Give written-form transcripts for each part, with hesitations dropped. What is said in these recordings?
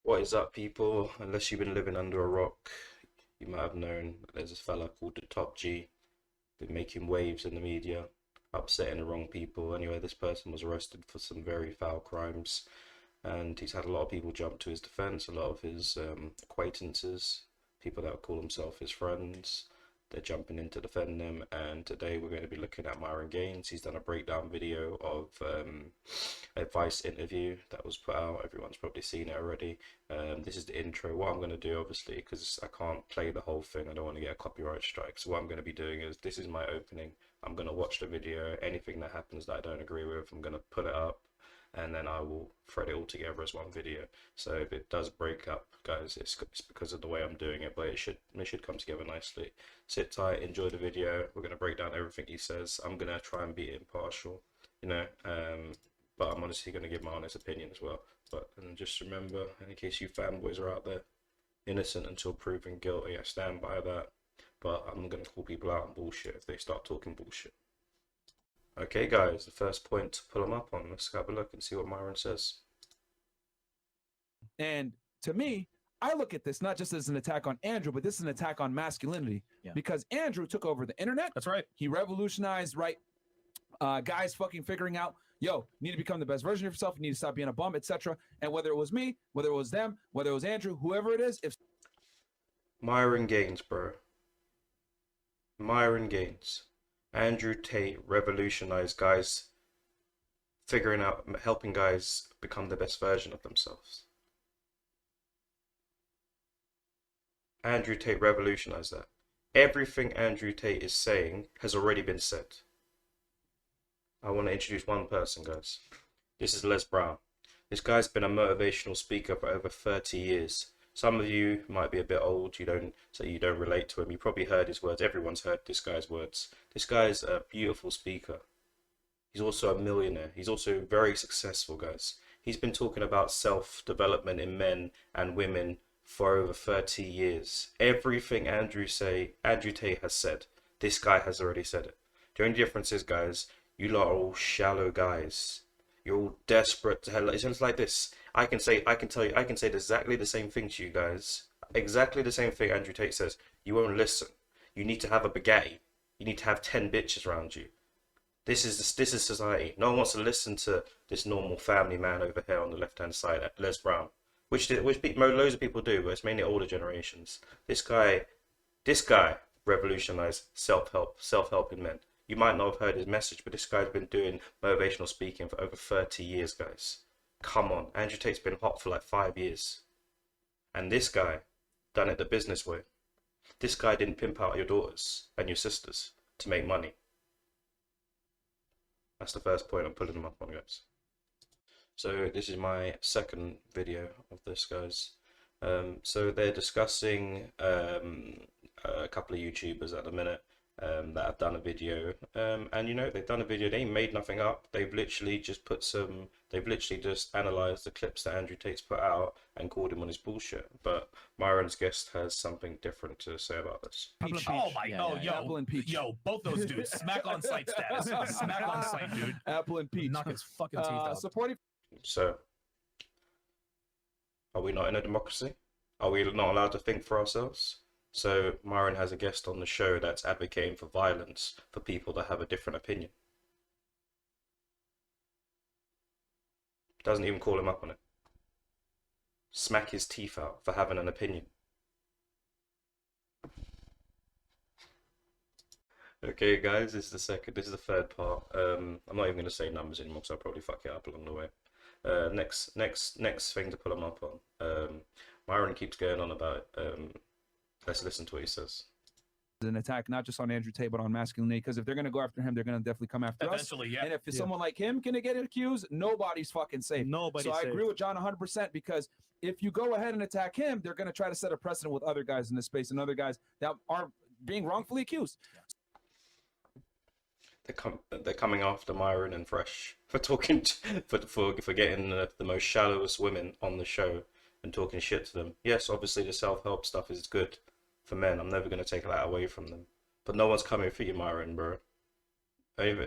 What is up, people? Unless you've been living under a rock, you might have known there's this fella called the Top G, been making waves in the media, upsetting the wrong people. Anyway, this person was arrested for some very foul crimes, and he's had a lot of people jump to his defense, a lot of his acquaintances, people that call themselves his friends. They're jumping in to defend him, and today we're going to be looking at Myron Gaines. He's done a breakdown video of advice interview that was put out. Everyone's probably seen it already. This is the intro. What I'm going to do, obviously, because I can't play the whole thing, I don't want to get a copyright strike. So what I'm going to be doing is, this is my opening. I'm going to watch the video. Anything that happens that I don't agree with, I'm going to put it up, and then I will thread it all together as one video. So if it does break up, guys, it's because of the way I'm doing it, but it should come together nicely. Sit tight, enjoy the video. We're gonna break down everything he says. I'm gonna try and be impartial, you know, but I'm honestly gonna give my honest opinion as well. But and just remember, in case you fanboys are out there, innocent until proven guilty. I stand by that. But I'm gonna call people out on bullshit if they start talking bullshit. Okay, guys, the first point to pull them up on. Let's have a look and see what Myron says. And to me, I look at this not just as an attack on Andrew, but this is an attack on masculinity. Yeah. Because Andrew took over the internet. That's right. He revolutionized, right? Guys fucking figuring out, yo, you need to become the best version of yourself. You need to stop being a bum, etc. And whether it was me, whether it was them, whether it was Andrew, whoever it is, if Myron Gaines, bro. Myron Gaines. Andrew Tate revolutionized guys figuring out, helping guys become the best version of themselves. Andrew Tate revolutionized that. Everything Andrew Tate is saying has already been said. I want to introduce one person, guys. This is Les Brown. This guy's been a motivational speaker for over 30 years. Some of you might be a bit old, you don't relate to him. You probably heard his words. Everyone's heard this guy's words. This guy's a beautiful speaker. He's also a millionaire. He's also very successful, guys. He's been talking about self-development in men and women for over 30 years. Everything Andrew Tate has said, this guy has already said it. The only difference is, guys, you lot are all shallow guys. You're all desperate to hell. It's just like this. I can say exactly the same thing to you guys. Exactly the same thing Andrew Tate says. You won't listen. You need to have a Bugatti. You need to have 10 bitches around you. This is society. No one wants to listen to this normal family man over here on the left-hand side, Les Brown, which loads of people do, but it's mainly older generations. This guy revolutionized self-help in men. You might not have heard his message, but this guy's been doing motivational speaking for over 30 years, guys. Come on, Andrew Tate's been hot for like 5 years. And this guy done it the business way. This guy didn't pimp out your daughters and your sisters to make money. That's the first point I'm pulling them up on, guys. So this is my second video of this, guys. So they're discussing a couple of YouTubers at the minute that have done a video, and you know, they've done a video, they ain't made nothing up. They've literally just analyzed the clips that Andrew Tate's put out and called him on his bullshit. But Myron's guest has something different to say about this. Peach. Oh my, Apple and Peach. yo, both those dudes, smack on sight status, smack on sight, dude. Apple and Peach. Knock his fucking teeth out. Supporting. So, are we not in a democracy? Are we not allowed to think for ourselves? So Myron has a guest on the show that's advocating for violence for people that have a different opinion. Doesn't even call him up on it. Smack his teeth out for having an opinion. Okay, guys, this is the third part. I'm not even going to say numbers anymore, so I'll probably fuck it up along the way. Next thing to pull him up on. Myron keeps going on about let's listen to what he says. An attack not just on Andrew Tate but on masculinity, because if they're going to go after him, they're going to definitely come after us. Eventually, yeah. And if someone like him can get accused, nobody's fucking safe. Nobody's I safe. agree with John 100%, because if you go ahead and attack him, they're going to try to set a precedent with other guys in this space and other guys that are being wrongfully accused. They're coming after Myron and Fresh for talking for getting the most shallowest women on the show and talking shit to them. Yes, obviously the self-help stuff is good for men. I'm never going to take that away from them. But no one's coming for you, Myron, bro.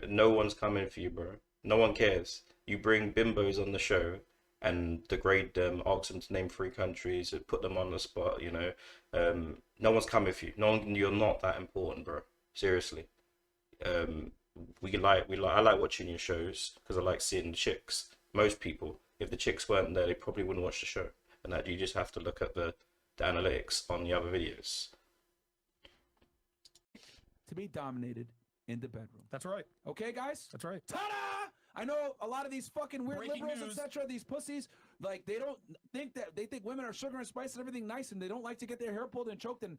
No one's coming for you, bro. No one cares. You bring bimbos on the show and degrade them, ask them to name 3 countries, and put them on the spot. No one's coming for you. No one, you're not that important, bro. Seriously. Um, I like watching your shows because I like seeing the chicks. Most people, if the chicks weren't there, they probably wouldn't watch the show. And that you just have to look at the analytics on the other videos. To be dominated in the bedroom. That's right. Okay, guys? That's right. Ta-da! I know a lot of these fucking weird Breaking liberals, news. etc., these pussies, like they think women are sugar and spice and everything nice, and they don't like to get their hair pulled and choked and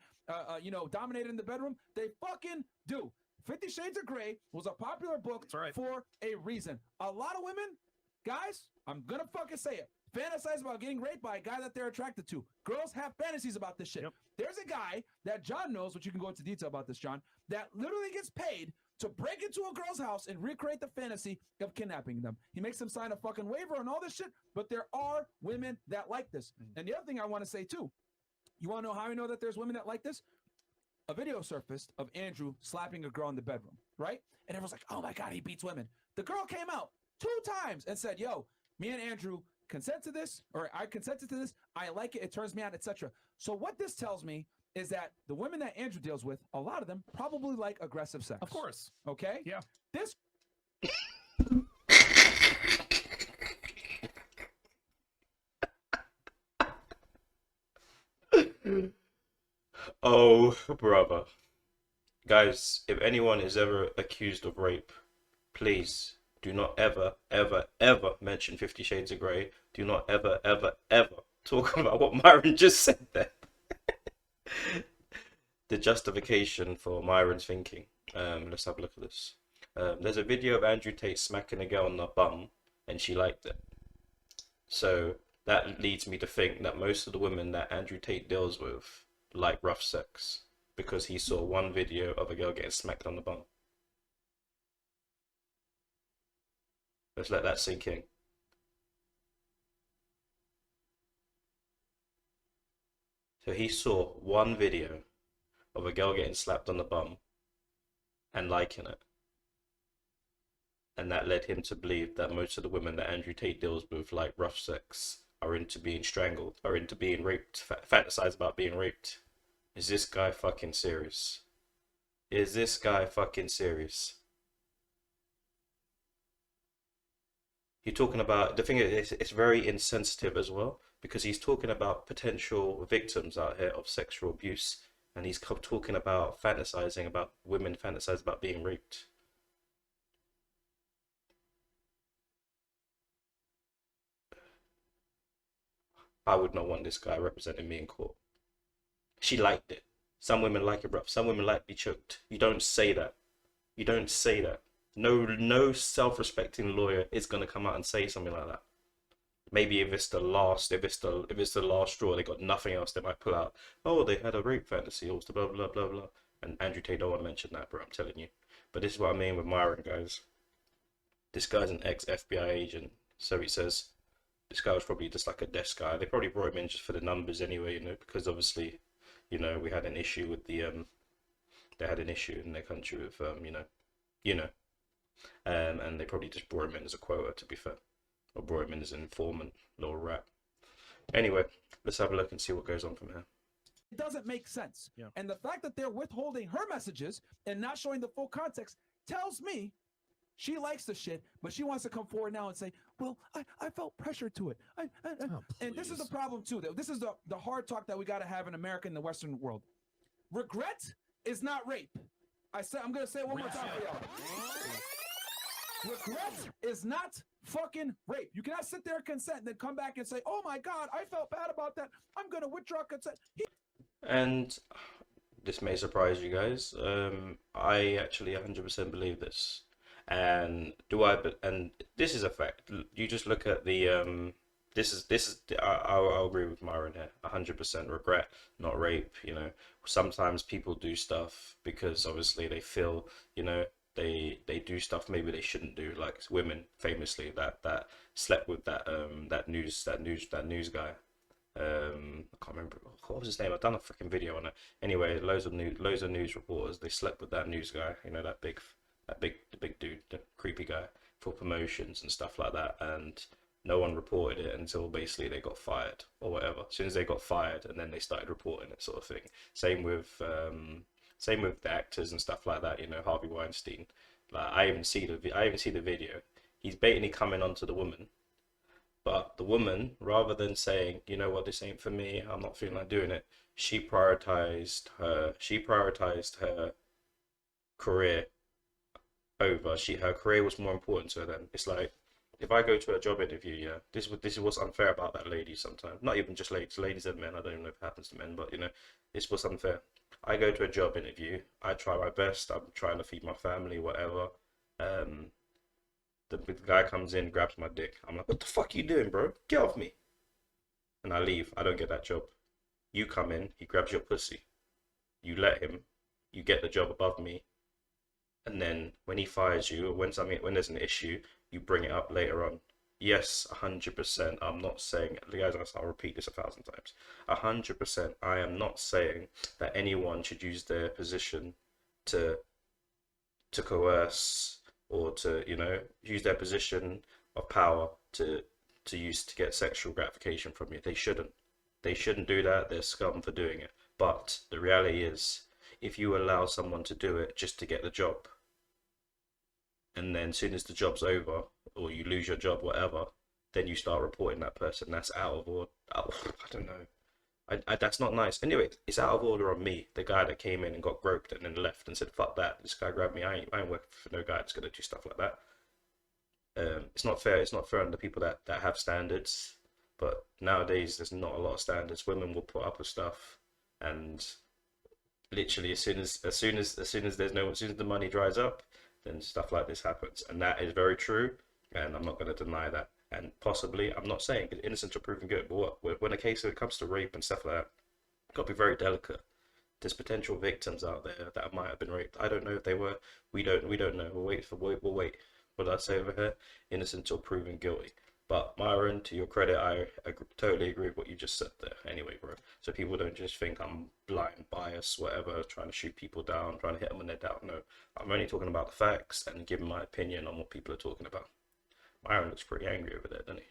dominated in the bedroom. They fucking do. 50 Shades of Grey was a popular book right. for a reason. A lot of women, guys, I'm gonna fucking say it, fantasize about getting raped by a guy that they're attracted to. Girls have fantasies about this shit. Yep. There's a guy that John knows, which you can go into detail about this, John, that literally gets paid to break into a girl's house and recreate the fantasy of kidnapping them. He makes them sign a fucking waiver and all this shit, but there are women that like this. And the other thing I want to say too, you want to know how I know that there's women that like this? A video surfaced of Andrew slapping a girl in the bedroom, right? And everyone's like, oh my God, he beats women. The girl came out 2 times and said, yo, me and Andrew consent to this, or I consented to this, I like it, it turns me on, etc. So what this tells me is that the women that Andrew deals with, a lot of them probably like aggressive sex. Of course. Okay? Yeah. This Oh, brother. Guys, if anyone is ever accused of rape, please do not ever, ever, ever mention 50 Shades of Grey. Do not ever, ever, ever talk about what Myron just said there. The justification for Myron's thinking. Let's have a look at this. There's a video of Andrew Tate smacking a girl on the bum, and she liked it. So that leads me to think that most of the women that Andrew Tate deals with like rough sex because he saw one video of a girl getting smacked on the bum. Let's let that sink in. So he saw one video of a girl getting slapped on the bum and liking it. And that led him to believe that most of the women that Andrew Tate deals with, like rough sex, are into being strangled, are into being raped, fantasize about being raped. Is this guy fucking serious? Is this guy fucking serious? You're talking about, the thing is, it's very insensitive as well, because he's talking about potential victims out here of sexual abuse, and he's talking about fantasizing about women fantasize about being raped. I would not want this guy representing me in court. She liked it. Some women like it rough. Some women like to be choked. You don't say that. You don't say that. No self-respecting lawyer is gonna come out and say something like that. Maybe if it's the last straw, they got nothing else, they might pull out. Oh, they had a rape fantasy, or blah blah blah blah. And Andrew Tate don't want to mention that, bro. I'm telling you. But this is what I mean with Myron, guys. This guy's an ex-FBI agent, so he says. This guy was probably just like a desk guy. They probably brought him in just for the numbers anyway, because obviously, we had an issue with the they had an issue in their country with and they probably just brought him in as a quota, to be fair, or brought him in as an informant, little rat. Anyway, let's have a look and see what goes on from here. it doesn't make sense. Yeah. And the fact that they're withholding her messages and not showing the full context tells me she likes the shit, but she wants to come forward now and say, well, I felt pressure to it. And this is the problem, too. This is the hard talk that we got to have in America and the Western world. Regret is not rape. I'm going to say it one more time for y'all. Regret is not fucking rape. You cannot sit there and consent and then come back and say, oh, my God, I felt bad about that. I'm going to withdraw consent. And this may surprise you guys. I actually 100% believe this. And and this is a fact. You just look at the I'll agree with Myron here. 100% regret, not rape. Sometimes people do stuff because obviously they feel, they do stuff maybe they shouldn't do. Like women famously that slept with that news guy. I can't remember what was his name. I've done a freaking video on it. Anyway, loads of news reporters, they slept with that news guy. The big dude, the creepy guy, for promotions and stuff like that. And no one reported it until basically they got fired or whatever. As soon as they got fired, and then they started reporting it, sort of thing. Same with the actors and stuff like that. You know, Harvey Weinstein. Like I even see the video. He's blatantly coming onto the woman, but the woman, rather than saying, you know what, this ain't for me, I'm not feeling like doing it, she prioritized her career over. Her career was more important to her then. It's like if I go to a job interview, yeah, this is what's unfair about that lady sometimes. Not even just ladies and men. I don't even know if it happens to men, but you know, this was unfair. I go to a job interview. I try my best. I'm trying to feed my family, whatever. The guy comes in, grabs my dick. I'm like, what the fuck are you doing, bro? Get off me. And I leave. I don't get that job. You come in, he grabs your pussy. You let him. You get the job above me. And then when he fires you, or when there's an issue, you bring it up later on. Yes, 100%. I'm not saying, guys, I'll repeat this 1,000 times. 100%. I am not saying that anyone should use their position to coerce or to, you know, use their position of power to get sexual gratification from you. They shouldn't. They shouldn't do that. They're scum for doing it. But the reality is, if you allow someone to do it just to get the job, and then as soon as the job's over, or you lose your job, whatever, then you start reporting that person. That's out of order. I don't know. That's not nice. Anyway, it's out of order on me, the guy that came in and got groped and then left and said, fuck that, this guy grabbed me, I ain't working for no guy that's going to do stuff like that. It's not fair. It's not fair on the people that have standards. But nowadays, there's not a lot of standards. Women will put up with stuff, and literally as soon as the money dries up, then stuff like this happens, and that is very true. And I'm not going to deny that. And possibly, I'm not saying innocent or proven good, but when it comes to rape and stuff like that, got to be very delicate. There's potential victims out there that might have been raped. I don't know if they were. We don't know. We'll wait. What did I say over here? Innocent or proven guilty. But Myron, to your credit, I totally agree with what you just said there. Anyway, bro. So people don't just think I'm blind, biased, whatever, trying to shoot people down, trying to hit them when they're down. No, I'm only talking about the facts and giving my opinion on what people are talking about. Myron looks pretty angry over there, doesn't he?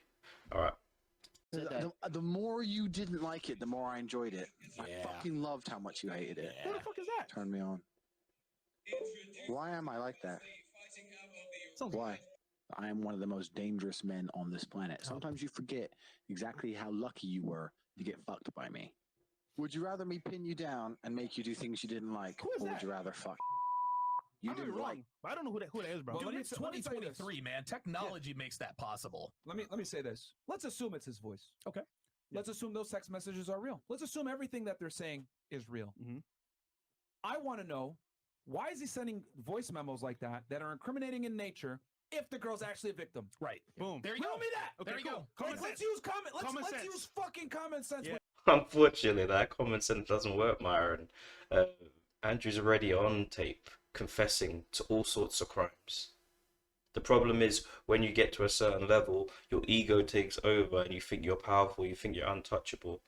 All right. The more you didn't like it, the more I enjoyed it. Yeah. I fucking loved how much you hated it. Yeah. What the fuck is that? Turn me on. Why am I like that? Why? I am one of the most dangerous men on this planet. Sometimes you forget exactly how lucky you were to get fucked by me. Would you rather me pin you down and make you do things you didn't like, Who is or would that? you rather fuck? I might be wrong, but I don't know who that is, bro. Well, Dude, let me it's tell you this. 2023, man. Technology makes that possible. Let me say this. Let's assume it's his voice. Okay. Let's assume those text messages are real. Let's assume everything that they're saying is real. Mhm. I want to know, why is he sending voice memos like that are incriminating in nature if the girl's actually a victim? Right. Boom. There you go. Tell me that. Okay, there you cool. go. Common Let's sense. use common. Common Let's sense. use fucking common sense. Yeah. Unfortunately, that common sense doesn't work, Myron. Andrew's already on tape confessing to all sorts of crimes. The problem is when you get to a certain level, your ego takes over and you think you're powerful, you think you're untouchable.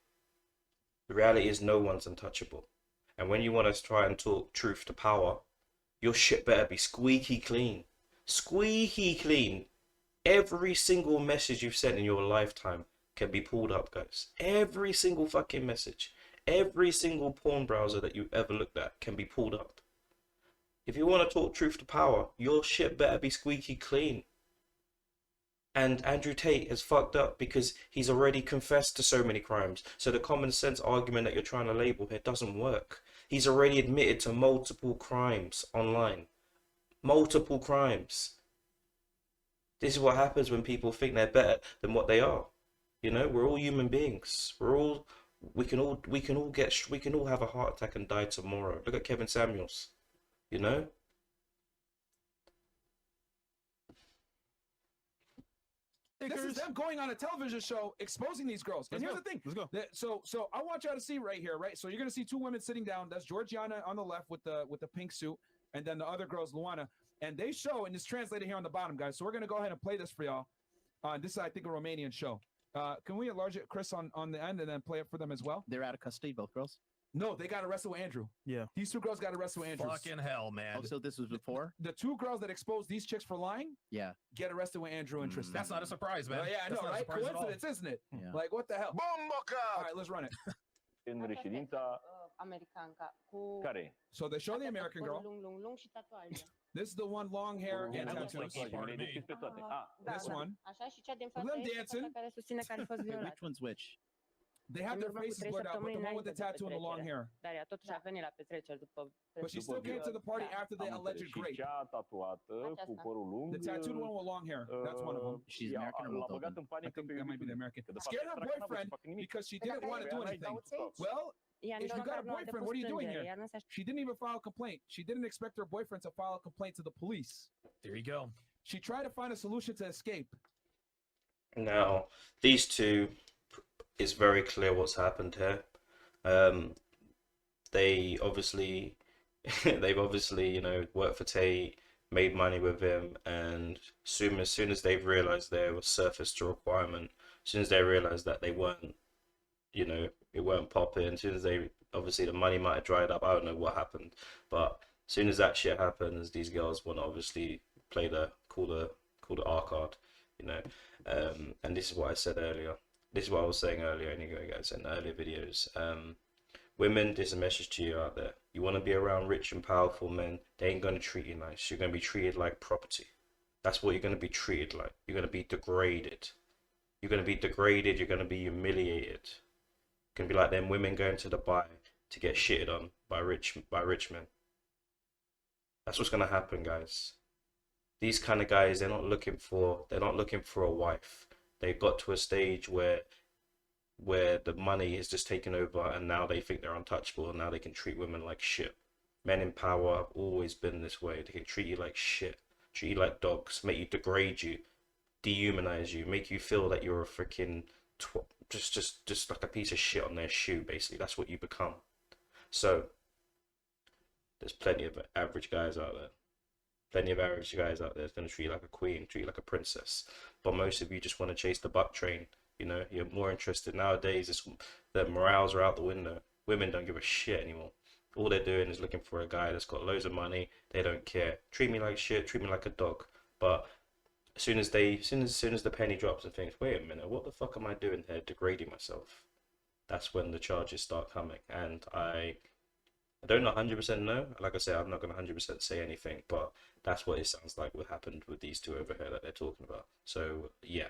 The reality is no one's untouchable. And when you want to try and talk truth to power, your shit better be squeaky clean. Squeaky clean. Every single message you've sent in your lifetime can be pulled up, guys. Every single fucking message. Every single porn browser that you've ever looked at can be pulled up. If you want to talk truth to power, your shit better be squeaky clean. And Andrew Tate has fucked up because he's already confessed to so many crimes. So the common sense argument that you're trying to label here doesn't work. He's already admitted to multiple crimes online. Multiple crimes. This is what happens when people think they're better than what they are. You know, we're all human beings. We can all have a heart attack and die tomorrow. Look at Kevin Samuels. You know? This is them going on a television show exposing these girls. And here's the thing. Let's go. So I want y'all to see right here, right? So you're gonna see two women sitting down. That's Georgiana on the left with the pink suit, and then the other girl's Luana. And they show, and it's translated here on the bottom, guys. So we're gonna go ahead and play this for y'all. This is, I think, a Romanian show. Can we enlarge it, Chris, on the end, and then play it for them as well? They're out of custody, both girls. No, they got arrested with Andrew. Yeah. These two girls got arrested with Andrew. Fucking hell, man. Oh, so this was before? The two girls that exposed these chicks for lying Yeah. get arrested with Andrew and Tristan. That's not a surprise, man. Yeah, I know, That's not a right? surprise at all. Coincidence, isn't it? Yeah. Like, what the hell? All right, let's run it. În reședința Americanca cu care? So they show the American girl. lung și tatuaje. This is the one long hair and that looks tattoos. like part of me. Descris pe toate. Da, This da. one. Așa, și cea din Them față este dancing. fata care susține că a fost Wait, violat. which one's which? They have În their urmă cu faces 3 blurred out, but săptămâni the one with the înainte de tattoo and the long petrecere. hair. Dar ea totuși a venit la petreceri după But she still came to the party after the Am alleged înțeles. Și rape. cea tatuată cu părul lung. The tattooed one with long hair. That's one of them. She's American or L-a băgat Moldovan? în I panică think pe that might be the American. Că de fapt Scared her săraca n-a vrut să boyfriend facă nimic. because she Păi didn't dacă want to ai- do N-ai anything. dat stop. Well, Ea if nici you got măcar a nu a boyfriend, depus what are you doing plângere, here? iar nu se She didn't even file a complaint. She didn't expect her boyfriend to file a complaint to the police. There you go. She tried to find a solution to escape. Now, these two, it's very clear what's happened here. They obviously, they've obviously, you know, worked for Tate, made money with him, and as soon as they've realized there was surfaced a requirement, as soon as they realized that they weren't, you know, it weren't popping, as soon as they, obviously the money might have dried up, I don't know what happened, but as soon as that shit happens, these girls want to obviously play call the R card, you know, and this is what I said earlier. This is what I was saying earlier, anyway, guys, in earlier videos. Women, there's a message to you out there. You want to be around rich and powerful men, they ain't going to treat you nice. You're going to be treated like property. That's what you're going to be treated like. You're going to be degraded. You're going to be degraded. You're going to be humiliated. It's going to be like them women going to Dubai to get shitted on by rich men. That's what's going to happen, guys. These kind of guys, they're not looking for a wife. They've got to a stage where the money is just taken over, and now they think they're untouchable, and now they can treat women like shit. Men in power have always been this way. They can treat you like shit, treat you like dogs, make you degrade you, dehumanize you, make you feel that you're a freaking just like a piece of shit on their shoe. Basically, that's what you become. So there's plenty of average guys out there. Plenty of average guys out there that's going to treat you like a queen, treat you like a princess. But most of you just want to chase the buck train. You know, you're more interested nowadays. The morals are out the window. Women don't give a shit anymore. All they're doing is looking for a guy that's got loads of money. They don't care. Treat me like shit. Treat me like a dog. But as soon as the penny drops and thinks, wait a minute, what the fuck am I doing here? Degrading myself. That's when the charges start coming. And I don't 100% know. Like I said, I'm not going to 100% say anything, but that's what it sounds like what happened with these two over here that they're talking about. So yeah.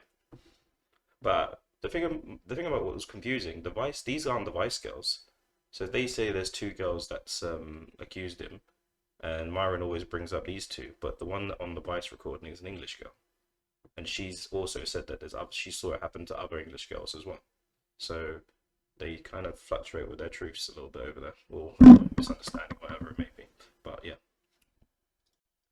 But the thing about what was confusing, these aren't the Vice girls. So they say there's two girls that's accused him, and Myron always brings up these two, but the one on the Vice recording is an English girl, and she's also said that she saw it happen to other English girls as well. So they kind of fluctuate with their truths a little bit over there, or misunderstanding, whatever it may be. But yeah.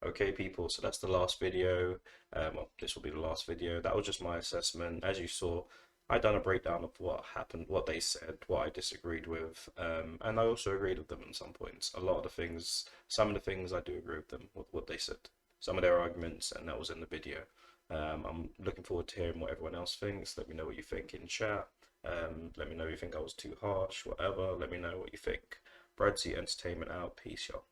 Okay, people, so that's the last video. Well, this will be the last video. That was just my assessment. As you saw, I done a breakdown of what happened, what they said, what I disagreed with, and I also agreed with them in some points. Some of the things I do agree with them, with what they said. Some of their arguments, and that was in the video. I'm looking forward to hearing what everyone else thinks. Let me know what you think in chat. Let me know if you think I was too harsh, whatever. Let me know what you think. Bradsy Entertainment out. Peace, y'all.